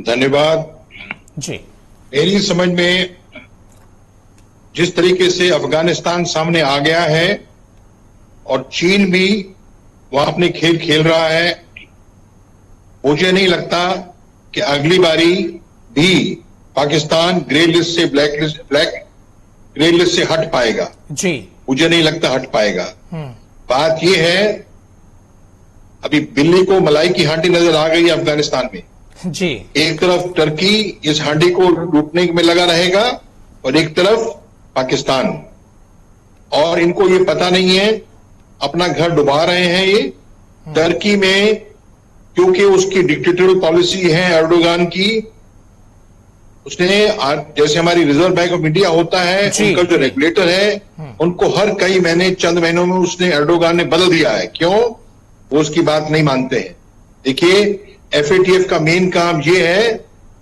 धन्यवाद जी। मेरी समझ में जिस तरीके से अफगानिस्तान सामने आ गया है और चीन भी वहां अपने खेल खेल रहा है, मुझे नहीं लगता कि अगली बारी भी पाकिस्तान ग्रे लिस्ट से ग्रे लिस्ट से हट पाएगा। जी। मुझे नहीं लगता हट पाएगा। बात यह है, अभी बिल्ली को मलाई की हांडी नजर आ गई है अफगानिस्तान में। जी। एक तरफ टर्की इस हांडी को लूटने में लगा रहेगा और एक तरफ पाकिस्तान, और इनको ये पता नहीं है, अपना घर डुबा रहे हैं ये। टर्की में क्योंकि उसकी डिक्टेटोरियल पॉलिसी है एर्डोगान की, उसने जैसे हमारी रिजर्व बैंक ऑफ इंडिया होता है, उनका जो रेगुलेटर है उनको हर कई महीने चंद महीनों में उसने एर्डोगान ने बदल दिया है। क्यों? वो उसकी बात नहीं मानते हैं। देखिए, एफएटीएफ का मेन काम ये है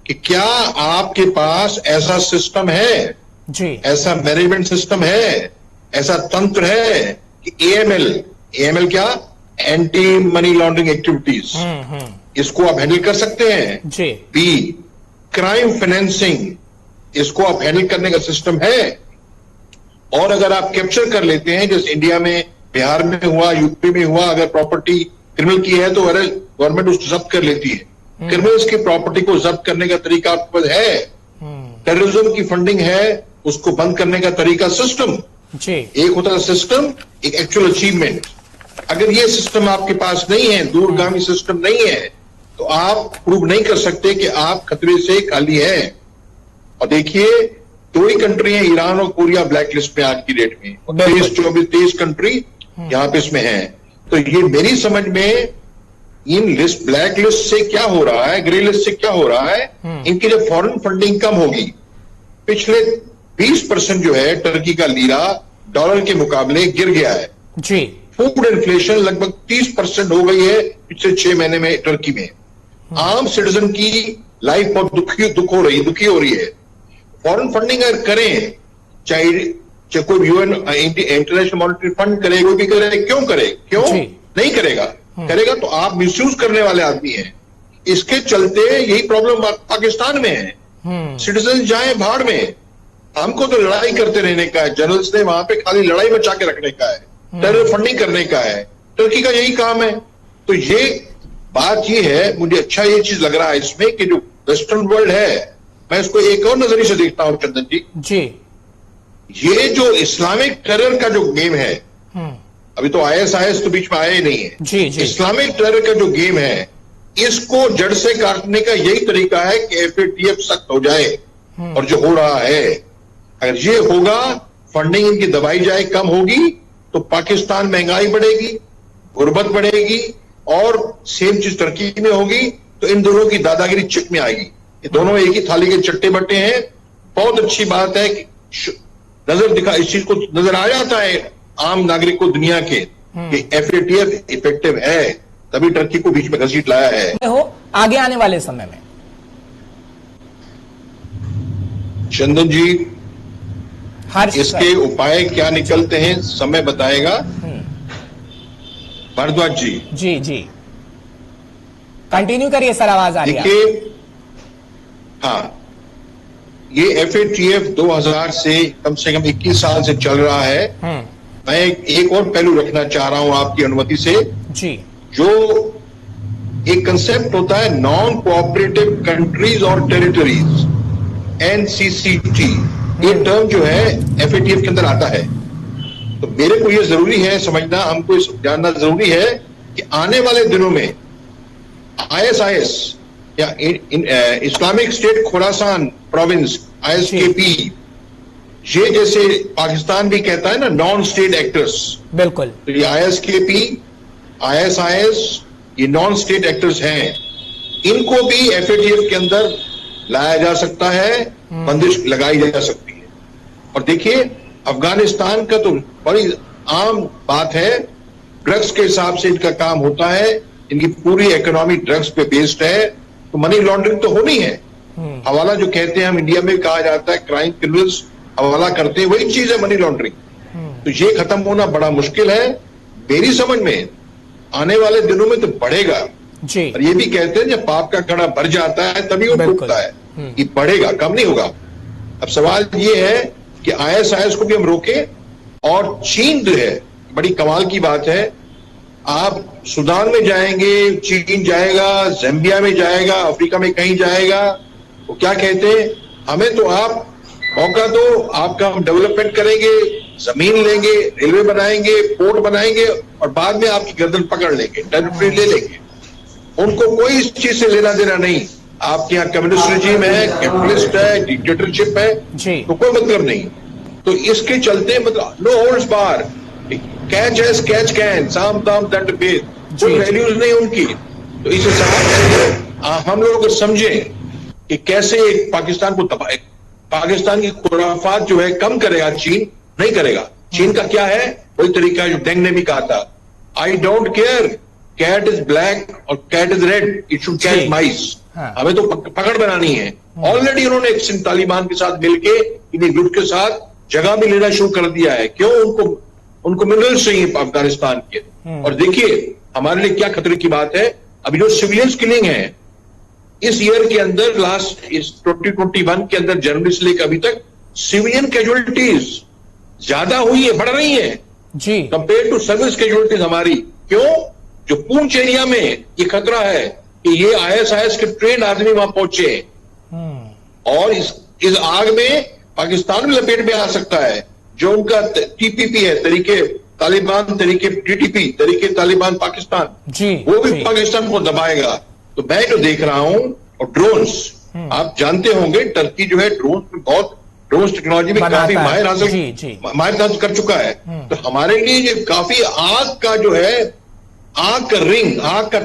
कि क्या आपके पास ऐसा सिस्टम है जी, ऐसा मैनेजमेंट सिस्टम है, ऐसा तंत्र है कि एएमएल क्या, एंटी मनी लॉन्ड्रिंग एक्टिविटीज, इसको आप हैंडल कर सकते हैं जी। बी, क्राइम फाइनेंसिंग, इसको आप हैंडल करने का सिस्टम है। और अगर आप कैप्चर कर लेते हैं, जैसे इंडिया में, बिहार में हुआ, यूपी में हुआ, अगर प्रॉपर्टी क्रिमिनल की है तो गवर्नमेंट उसको जब्त कर लेती है। क्रिमिनल्स की प्रॉपर्टी को जब्त करने का तरीका आपके पास है। टेररिज्म की फंडिंग है, उसको बंद करने का तरीका, सिस्टम जी। एक होता है सिस्टम, एक एक्चुअल अचीवमेंट। अगर ये सिस्टम आपके पास नहीं है, दूरगामी सिस्टम नहीं है, तो आप प्रूव नहीं कर सकते कि आप खतरे से खाली हैं। और देखिए, दो ही कंट्री हैं, ईरान और कोरिया, ब्लैक लिस्ट में आज की डेट में, 23 कंट्री यहां पे इसमें है। तो ये मेरी समझ में इन ब्लैक लिस्ट से क्या हो रहा है, ग्रे लिस्ट से क्या हो रहा है, इनकी जो फॉरेन फंडिंग कम होगी। पिछले 20% जो है टर्की का लीरा डॉलर के मुकाबले गिर गया है जी। फूड इन्फ्लेशन लगभग 30% हो गई है पिछले 6 महीने में टर्की में। आम सिटीजन की लाइफ बहुत दुखी हो रही है। फॉरेन फंडिंग अगर करें, चाहे कोई यूएन, इंटरनेशनल मॉनेटरी फंड करे, कोई भी करे, क्यों करे? क्यों नहीं करेगा? करेगा तो आप मिसयूज करने वाले आदमी हैं। इसके चलते यही प्रॉब्लम पाकिस्तान में है। सिटीजन जाए भाड़ में, हमको तो लड़ाई करते रहने का है। जनरल्स ने वहां पे खाली लड़ाई मचा के रखने का है, टेरर फंडिंग करने का है। टर्की का यही काम है। तो ये बात ये है, मुझे अच्छा ये चीज लग रहा है इसमें कि जो वेस्टर्न वर्ल्ड है, मैं इसको एक और नजरिए से देखता हूं चंदन जी। ये जो इस्लामिक टेरर का जो गेम है, अभी तो आईएसआईएस तो बीच में आया ही नहीं है। जी। इस्लामिक टेरर का जो गेम है, इसको जड़ से काटने का यही तरीका है कि एफएटीएफ सख्त हो जाए। और जो हो रहा है, अगर ये होगा, फंडिंग इनकी दबाई जाए, कम होगी, तो पाकिस्तान महंगाई बढ़ेगी, गुर्बत बढ़ेगी, और सेम चीज टर्की में होगी, तो इन दोनों की दादागिरी चिक में आएगी। ये दोनों एक ही थाली के चट्टे बट्टे हैं। बहुत अच्छी बात है कि इस चीज को नजर आ जाता है आम नागरिक को दुनिया के कि एफएटीएफ इफेक्टिव है, तभी टर्की को बीच में घसीट लाया है। हो आगे आने वाले समय में चंदन जी, इसके उपाय क्या निकलते हैं समय बताएगा। भारद्वाज जी। जी कंटिन्यू करिए सर, आवाज आ रही है। देखिए, हाँ, ये एफएटीएफ 2000 से कम 21 साल से चल रहा है। मैं एक और पहलू रखना चाह रहा हूं आपकी अनुमति से जी। जो एक कंसेप्ट होता है नॉन कोऑपरेटिव कंट्रीज और टेरिटरीज, एनसीसीटी, ये टर्म जो है एफएटीएफ के अंदर आता है। तो मेरे को ये जरूरी है समझना, हमको इस जानना जरूरी है कि आने वाले दिनों में आईएसआईएस या Islamic State Khorasan province, ISKP, ये जैसे पाकिस्तान भी कहता है ना नॉन स्टेट एक्टर्स, बिल्कुल, तो ये आईएसकेपी, आईएसआईएस, ये नॉन स्टेट एक्टर्स हैं। इनको भी एफएटीएफ के अंदर लाया जा सकता है, बंदिश लगाई जा सकती है। और देखिए, अफगानिस्तान का तो बड़ी आम बात है, ड्रग्स के हिसाब से इनका काम होता है, इनकी पूरी इकोनॉमी ड्रग्स पे बेस्ड है, तो मनी लॉन्ड्रिंग तो होनी है। हवाला जो कहते हैं, हम इंडिया में कहा जाता है क्राइम क्रिमिनल्स हवाला करते हैं, वही चीज है मनी लॉन्ड्रिंग। तो ये खत्म होना बड़ा मुश्किल है। मेरी समझ में आने वाले दिनों में तो बढ़ेगा। जी। और ये भी कहते हैं जब पाप का घड़ा भर जाता है तभी वो बिल्कुल। टूटता है, कि बढ़ेगा, कम नहीं होगा। अब सवाल ये है कि ISIS को भी हम रोके। और चीन जो है, बड़ी कमाल की बात है, आप सूडान में जाएंगे, चीन जाएगा, ज़ाम्बिया में जाएगा, अफ्रीका में कहीं जाएगा, वो क्या कहते हैं, हमें तो आप मौका दो, आपका हम डेवलपमेंट करेंगे, जमीन लेंगे, रेलवे बनाएंगे, पोर्ट बनाएंगे, और बाद में आपकी गर्दन पकड़ लेंगे, टेरिटरी ले लेंगे। उनको कोई इस चीज से लेना देना नहीं। आपके यहाँ कम्युनिस्ट रिजीम है, कैपिटलिस्ट है, डिक्टेटरशिप है, तो कोई मतलब नहीं। तो इसके चलते मतलब no holds bar, catch as catch can, साम दाम दंड भेद, कोई वैल्यूज नहीं उनकी। तो इस हिसाब से हम लोग अगर समझें कि कैसे पाकिस्तान को दबाए, पाकिस्तान की खुराफात जो है कम करेगा चीन, नहीं करेगा। चीन का क्या है, वही तरीका जो डेंग ने भी कहा था, I don't care cat is black और cat is red, it should catch mice. हमें तो पकड़ बनानी है। ऑलरेडी उन्होंने तालिबान के साथ मिलके, इन्हीं ग्रुप के साथ जगह भी लेना शुरू कर दिया है। क्यों? उनको मिनरल्स चाहिए अफगानिस्तान के। और देखिए हमारे लिए क्या खतरे की बात है, अभी जो सिविलियंस किलिंग है इस ईयर के अंदर, लास्ट इस 2021 के अंदर, जनवरी से लेकर अभी तक सिविलियन कैजुअलिटीज ज्यादा हुई है, बढ़ रही है जी, कंपेयर टू सर्विस कैजुअलिटीज हमारी। क्यों? जो पूंछ एरिया में ये खतरा है कि ये ISIS के ट्रेंड आदमी वहां पहुंचे, और इस आग में पाकिस्तान भी लपेट में आ सकता है। जो उनका TPP है, तरीके तालिबान, तरीके TTP, तरीके तालिबान पाकिस्तान जी, वो भी पाकिस्तान को दबाएगा। तो मैं जो देख रहा हूं, और ड्रोन्स, आप जानते होंगे टर्की जो है ड्रोन में बहुत, ड्रोन टेक्नोलॉजी में काफी माहिर हासिल कर चुका है। तो हमारे लिए ये काफी आग का जो है, आग का रिंग, आग का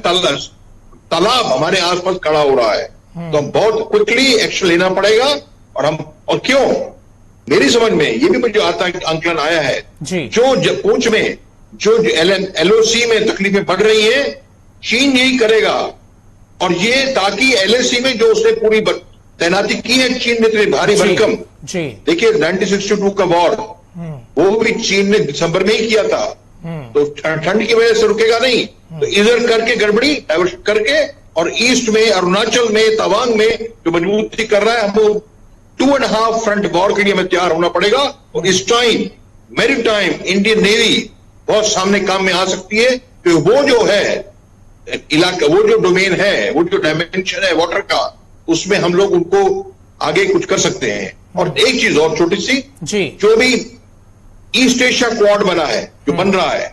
तालाब हमारे आसपास खड़ा हो रहा है। तो हम बहुत क्विकली एक्शन लेना पड़ेगा। और क्यों, मेरी समझ में ये भी मुझे आता आंकलन आया है, जो पूंछ में जो LOC में तकलीफें बढ़ रही है, चीन यही करेगा। और ये ताकि LAC में जो उसने पूरी तैनाती की है चीन ने, इतनी भारी भरकम, देखिए 1962 का वॉर, वो भी चीन ने दिसंबर में ही किया था। तो ठंड की वजह से रुकेगा नहीं, तो इधर करके गड़बड़ी डाइवर्ट करके, और ईस्ट में, अरुणाचल में, तवांग में जो मजबूती कर रहा है, हमको 2.5 फ्रंट वॉर के लिए हमें तैयार होना पड़ेगा। और इस टाइम मैरीटाइम इंडियन नेवी बहुत सामने काम में आ सकती है, तो वो जो है इलाका, वो जो डोमेन है, वो जो डायमेंशन है वाटर का, उसमें हम लोग उनको आगे कुछ कर सकते हैं। और एक चीज और छोटी सी, जो भी ईस्ट एशिया क्वाड बना है, जो बन रहा है,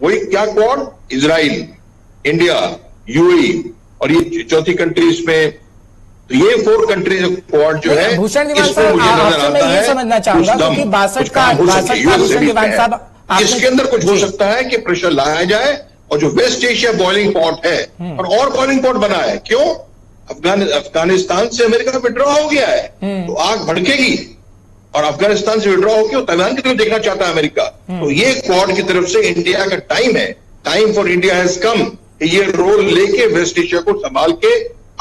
वही क्या क्वाड, इजराइल, इंडिया, UAE और ये चौथी कंट्री इसमें, तो ये 4 कंट्रीज क्वाड जो है, भूषण दीवान साहब, आपसे मैं ये समझना चाहूंगा क्योंकि 62 का भूषण दीवान साहब, इसके अंदर कुछ हो सकता है कि प्रेशर लाया जाए। और जो वेस्ट एशिया बॉइलिंग पॉट है, और बॉइलिंग पॉट बना है, क्यों? अफगानिस्तान से अमेरिका विड्रॉ हो गया है, तो आग भड़केगी। और अफगानिस्तान से विड्रॉ होकर ताइवान की तरफ देखना चाहता है अमेरिका। तो ये क्वाड की तरफ से इंडिया का टाइम है, time for India has come, ये रोल लेके वेस्ट एशिया को संभाल के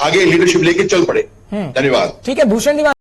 आगे लीडरशिप लेके चल पड़े। धन्यवाद। ठीक है भूषण दीवान।